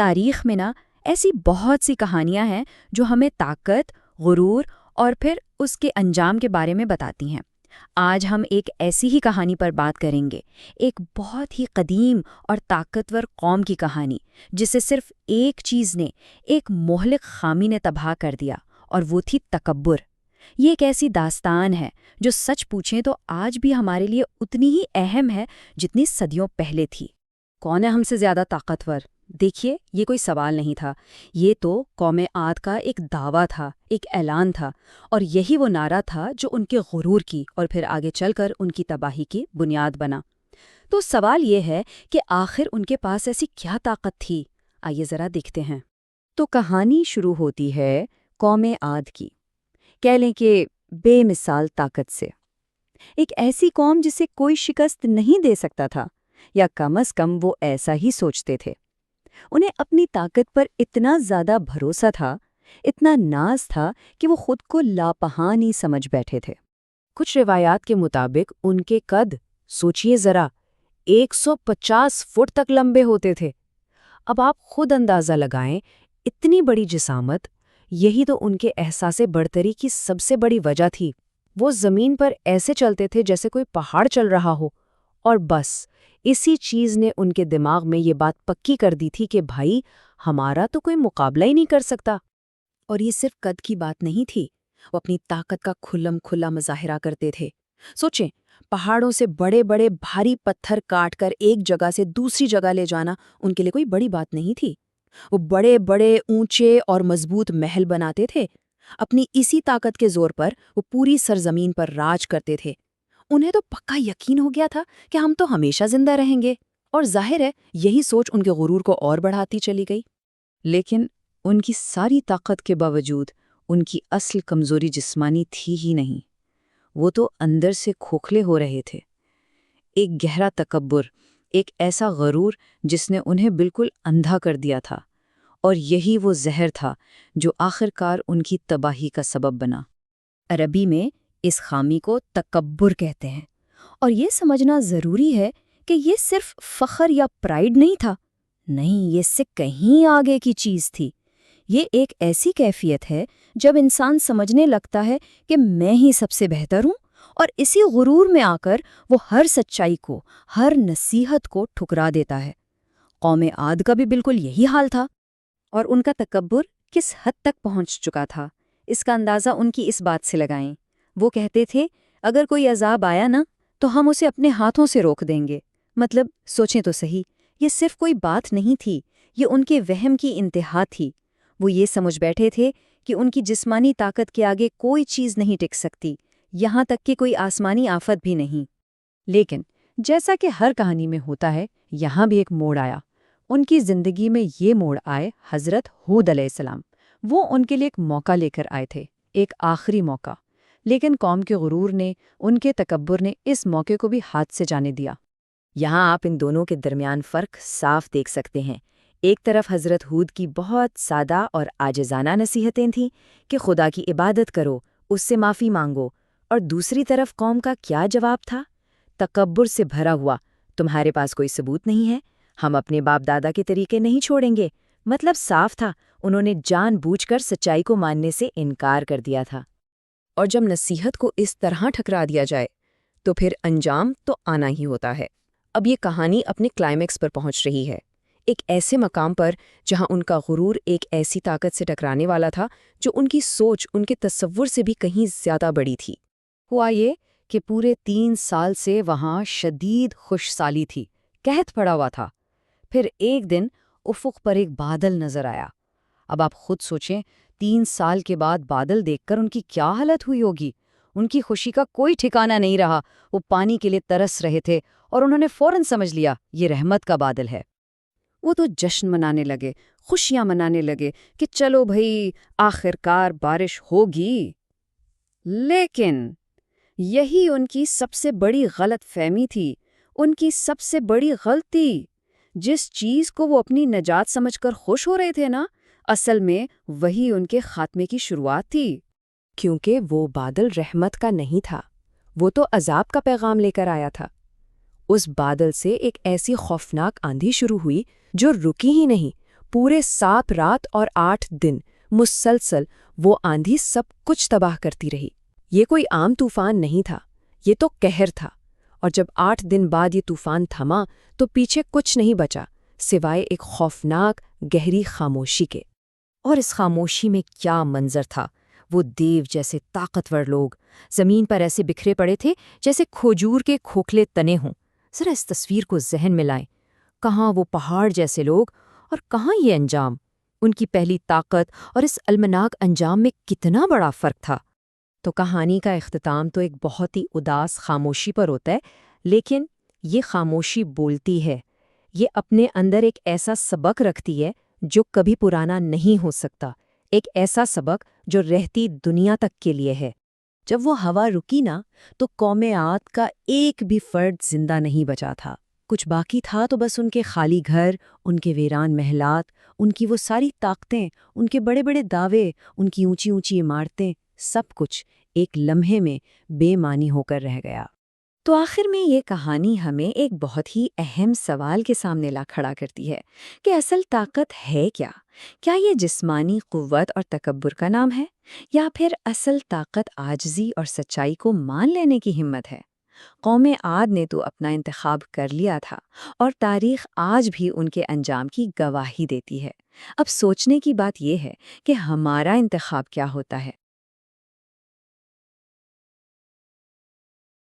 تاریخ میں نا ایسی بہت سی کہانیاں ہیں جو ہمیں طاقت، غرور اور پھر اس کے انجام کے بارے میں بتاتی ہیں۔ آج ہم ایک ایسی ہی کہانی پر بات کریں گے، ایک بہت ہی قدیم اور طاقتور قوم کی کہانی جسے صرف ایک چیز نے، ایک مہلک خامی نے تباہ کر دیا، اور وہ تھی تکبر۔ یہ ایک ایسی داستان ہے جو سچ پوچھیں تو آج بھی ہمارے لیے اتنی ہی اہم ہے جتنی صدیوں پہلے تھی۔ کون ہے ہم سے زیادہ طاقتور؟ دیکھیے، یہ کوئی سوال نہیں تھا، یہ تو قوم عاد کا ایک دعویٰ تھا، ایک اعلان تھا، اور یہی وہ نعرہ تھا جو ان کے غرور کی اور پھر آگے چل کر ان کی تباہی کی بنیاد بنا۔ تو سوال یہ ہے کہ آخر ان کے پاس ایسی کیا طاقت تھی؟ آئیے ذرا دیکھتے ہیں۔ تو کہانی شروع ہوتی ہے قوم عاد کی، کہہ لیں کہ بے مثال طاقت سے۔ ایک ایسی قوم جسے کوئی شکست نہیں دے سکتا تھا، یا کم از کم وہ ایسا ہی سوچتے تھے۔ انہیں اپنی طاقت پر اتنا زیادہ بھروسہ تھا، اتنا ناز تھا کہ وہ خود کو لاپہانی سمجھ بیٹھے تھے۔ کچھ روایات کے مطابق ان کے قد، سوچئے ذرا، 150 فٹ تک لمبے ہوتے تھے۔ اب آپ خود اندازہ لگائیں، اتنی بڑی جسامت، یہی تو ان کے احساس برتری کی سب سے بڑی وجہ تھی۔ وہ زمین پر ایسے چلتے تھے جیسے کوئی پہاڑ چل رہا ہو، اور بس اسی چیز نے ان کے دماغ میں یہ بات پکی کر دی تھی کہ بھائی، ہمارا تو کوئی مقابلہ ہی نہیں کر سکتا۔ اور یہ صرف قد کی بات نہیں تھی، وہ اپنی طاقت کا کھلم کھلا مظاہرہ کرتے تھے۔ سوچیں، پہاڑوں سے بڑے بڑے بھاری پتھر کاٹ کر ایک جگہ سے دوسری جگہ لے جانا ان کے لیے کوئی بڑی بات نہیں تھی۔ وہ بڑے بڑے اونچے اور مضبوط محل بناتے تھے۔ اپنی اسی طاقت کے زور پر وہ پوری سرزمین پر راج کرتے تھے۔ انہیں تو پکا یقین ہو گیا تھا کہ ہم تو ہمیشہ زندہ رہیں گے، اور ظاہر ہے یہی سوچ ان کے غرور کو اور بڑھاتی چلی گئی۔ لیکن ان کی ساری طاقت کے باوجود ان کی اصل کمزوری جسمانی تھی ہی نہیں، وہ تو اندر سے کھوکھلے ہو رہے تھے۔ ایک گہرا تکبر، ایک ایسا غرور جس نے انہیں بالکل اندھا کر دیا تھا، اور یہی وہ زہر تھا جو آخرکار ان کی تباہی کا سبب بنا۔ عربی میں اس خامی کو تکبر کہتے ہیں، اور یہ سمجھنا ضروری ہے کہ یہ صرف فخر یا پرائیڈ نہیں تھا، نہیں، یہ اس سے کہیں آگے کی چیز تھی۔ یہ ایک ایسی کیفیت ہے جب انسان سمجھنے لگتا ہے کہ میں ہی سب سے بہتر ہوں، اور اسی غرور میں آ کر وہ ہر سچائی کو، ہر نصیحت کو ٹھکرا دیتا ہے۔ قوم عاد کا بھی بالکل یہی حال تھا۔ اور ان کا تکبر کس حد تک پہنچ چکا تھا، اس کا اندازہ ان کی اس بات سے لگائیں۔ وہ کہتے تھے، اگر کوئی عذاب آیا نا تو ہم اسے اپنے ہاتھوں سے روک دیں گے۔ مطلب سوچیں تو صحیح، یہ صرف کوئی بات نہیں تھی، یہ ان کے وہم کی انتہا تھی۔ وہ یہ سمجھ بیٹھے تھے کہ ان کی جسمانی طاقت کے آگے کوئی چیز نہیں ٹک سکتی، یہاں تک کہ کوئی آسمانی آفت بھی نہیں۔ لیکن جیسا کہ ہر کہانی میں ہوتا ہے، یہاں بھی ایک موڑ آیا۔ ان کی زندگی میں یہ موڑ آئے حضرت ہود علیہ السلام۔ وہ ان کے لیے ایک موقع لے کر آئے تھے، ایک آخری موقع، لیکن قوم کے غرور نے، ان کے تکبر نے اس موقع کو بھی ہاتھ سے جانے دیا۔ یہاں آپ ان دونوں کے درمیان فرق صاف دیکھ سکتے ہیں۔ ایک طرف حضرت ہود کی بہت سادہ اور عاجزانہ نصیحتیں تھیں کہ خدا کی عبادت کرو، اس سے معافی مانگو، اور دوسری طرف قوم کا کیا جواب تھا؟ تکبر سے بھرا ہوا، تمہارے پاس کوئی ثبوت نہیں ہے، ہم اپنے باپ دادا کے طریقے نہیں چھوڑیں گے۔ مطلب صاف تھا، انہوں نے جان بوجھ کر سچائی کو ماننے سے انکار کر دیا تھا۔ اور جب نصیحت کو اس طرح ٹھکرا دیا جائے تو پھر انجام تو آنا ہی ہوتا ہے۔ اب یہ کہانی اپنے کلائمیکس پر پہنچ رہی ہے، ایک ایسے مقام پر جہاں ان کا غرور ایک ایسی طاقت سے ٹکرانے والا تھا جو ان کی سوچ، ان کے تصور سے بھی کہیں زیادہ بڑی تھی۔ ہوا یہ کہ پورے 3 سال سے وہاں شدید خشک سالی تھی، قحط پڑا ہوا تھا۔ پھر ایک دن افق پر ایک بادل نظر آیا۔ اب آپ خود سوچیں، 3 سال کے بعد بادل دیکھ کر ان کی کیا حالت ہوئی ہوگی۔ ان کی خوشی کا کوئی ٹھکانہ نہیں رہا، وہ پانی کے لیے ترس رہے تھے، اور انہوں نے فوراً سمجھ لیا یہ رحمت کا بادل ہے۔ وہ تو جشن منانے لگے، خوشیاں منانے لگے کہ چلو بھئی، آخرکار بارش ہوگی۔ لیکن یہی ان کی سب سے بڑی غلط فہمی تھی، ان کی سب سے بڑی غلطی۔ جس چیز کو وہ اپنی نجات سمجھ کر خوش ہو رہے تھے نا، اصل میں وہی ان کے خاتمے کی شروعات تھی۔ کیونکہ وہ بادل رحمت کا نہیں تھا، وہ تو عذاب کا پیغام لے کر آیا تھا۔ اس بادل سے ایک ایسی خوفناک آندھی شروع ہوئی جو رکی ہی نہیں، پورے 7 رات اور 8 دن مسلسل وہ آندھی سب کچھ تباہ کرتی رہی۔ یہ کوئی عام طوفان نہیں تھا، یہ تو قہر تھا۔ اور جب 8 دن بعد یہ طوفان تھما تو پیچھے کچھ نہیں بچا سوائے ایک خوفناک گہری خاموشی کے۔ اور اس خاموشی میں کیا منظر تھا! وہ دیو جیسے طاقتور لوگ زمین پر ایسے بکھرے پڑے تھے جیسے کھجور کے کھوکھلے تنے ہوں۔ ذرا اس تصویر کو ذہن میں لائیں، کہاں وہ پہاڑ جیسے لوگ اور کہاں یہ انجام! ان کی پہلی طاقت اور اس المناک انجام میں کتنا بڑا فرق تھا! تو کہانی کا اختتام تو ایک بہت ہی اداس خاموشی پر ہوتا ہے، لیکن یہ خاموشی بولتی ہے۔ یہ اپنے اندر ایک ایسا سبق رکھتی ہے جو کبھی پرانا نہیں ہو سکتا، ایک ایسا سبق جو رہتی دنیا تک کے لیے ہے۔ جب وہ ہوا رکی نا تو قوم عاد کا ایک بھی فرد زندہ نہیں بچا تھا۔ کچھ باقی تھا تو بس ان کے خالی گھر، ان کے ویران محلات، ان کی وہ ساری طاقتیں، ان کے بڑے بڑے دعوے، ان کی اونچی اونچی عمارتیں، سب کچھ ایک لمحے میں بے معنی ہو کر رہ گیا۔ تو آخر میں یہ کہانی ہمیں ایک بہت ہی اہم سوال کے سامنے لا کھڑا کرتی ہے کہ اصل طاقت ہے کیا؟ کیا یہ جسمانی قوت اور تکبر کا نام ہے، یا پھر اصل طاقت عاجزی اور سچائی کو مان لینے کی ہمت ہے؟ قوم عاد نے تو اپنا انتخاب کر لیا تھا، اور تاریخ آج بھی ان کے انجام کی گواہی دیتی ہے۔ اب سوچنے کی بات یہ ہے کہ ہمارا انتخاب کیا ہوتا ہے؟